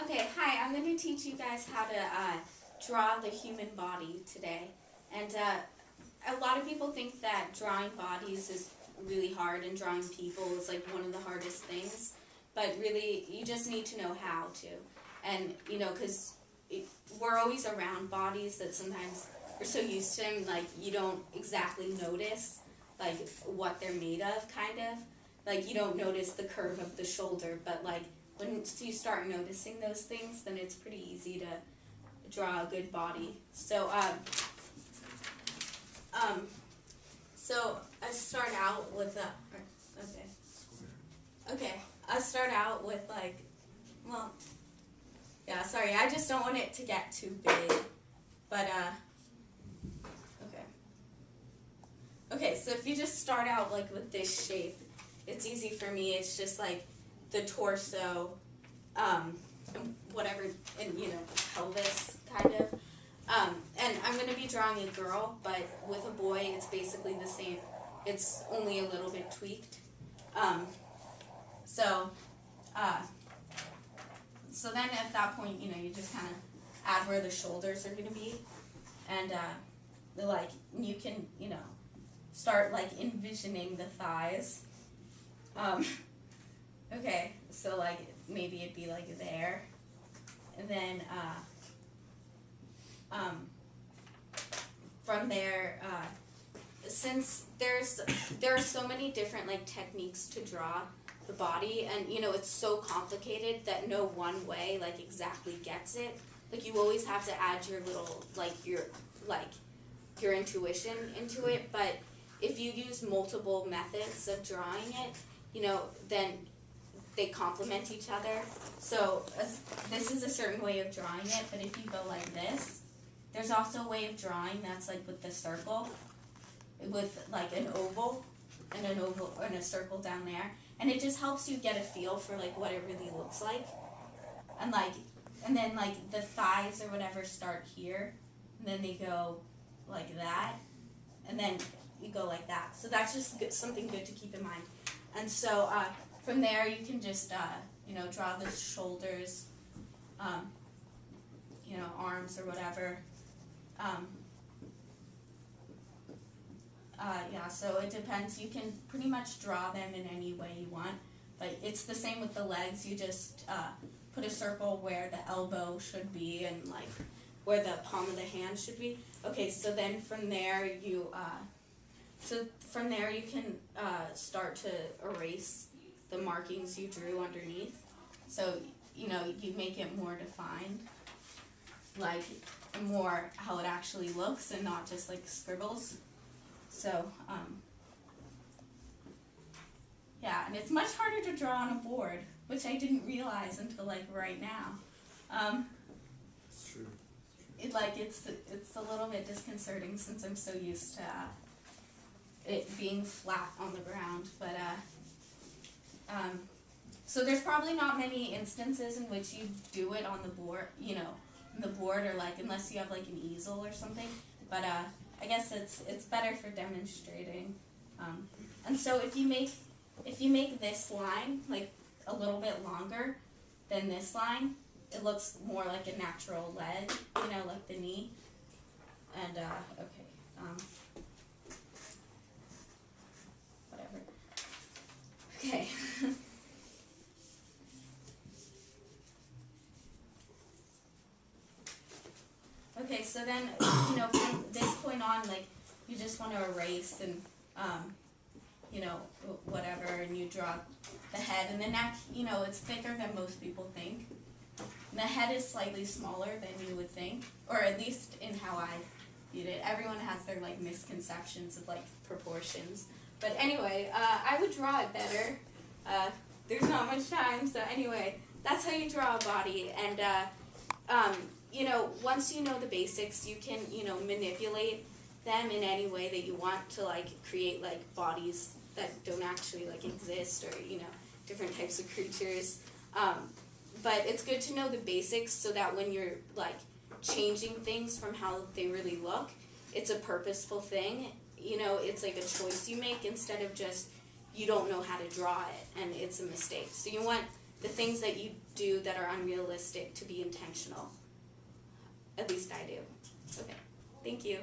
Okay, hi, I'm going to teach you guys how to draw the human body today. And a lot of people think that drawing bodies is really hard and drawing people is like one of the hardest things. But really, you just need to know how to. And, you know, because we're always around bodies that sometimes we're so used to them, like, you don't exactly notice, like, what they're made of, kind of. Like, you don't notice the curve of the shoulder, but, like, once you start noticing those things, then it's pretty easy to draw a good body. So I start out with I start out with sorry, I just don't want it to get too big, but okay, so if you just start out like with this shape, it's easy for me. It's just like the torso, whatever, and pelvis kind of. And I'm going to be drawing a girl, but with a boy, it's basically the same. It's only a little bit tweaked. So then at that point, you just kind of add where the shoulders are going to be, and you can, start like envisioning the thighs. Okay, so like maybe it'd be like there, and then from there, since there are so many different like techniques to draw the body, and it's so complicated that no one way like exactly gets it. Like you always have to add your little your intuition into it, but if you use multiple methods of drawing it, then they complement each other. So this is a certain way of drawing it, but if you go like this, there's also a way of drawing that's like with the circle, with like an oval and a circle down there, and it just helps you get a feel for like what it really looks like, and then like the thighs or whatever start here, and then they go like that, and then you go like that. So that's just something good to keep in mind. And so from there you can just draw the shoulders, arms or whatever. So it depends. You can pretty much draw them in any way you want, but it's the same with the legs. You just put a circle where the elbow should be and like where the palm of the hand should be. Okay, so then from there you can start to erase the markings you drew underneath. So you make it more defined, like more how it actually looks and not just like scribbles. So and it's much harder to draw on a board, which I didn't realize until like right now. It's true. It's a little bit disconcerting since I'm so used to it being flat on the ground, but so there's probably not many instances in which you do it on the board, or like unless you have like an easel or something. But I guess it's better for demonstrating. And so if you make this line like a little bit longer than this line, it looks more like a natural leg, like the knee. And whatever. Okay. Okay, so then, from this point on, like, you just want to erase and, whatever, and you draw the head. And the neck, it's thicker than most people think. And the head is slightly smaller than you would think, or at least in how I viewed it. Everyone has their, like, misconceptions of, like, proportions. But anyway, I would draw it better. There's not much time, so anyway, that's how you draw a body. And, once you know the basics, you can, manipulate them in any way that you want to, like, create, like, bodies that don't actually, like, exist, or, different types of creatures. But it's good to know the basics so that when you're, like, changing things from how they really look, it's a purposeful thing. It's like a choice you make instead of just you don't know how to draw it and it's a mistake. So you want the things that you do that are unrealistic to be intentional. At least I do. Okay, thank you.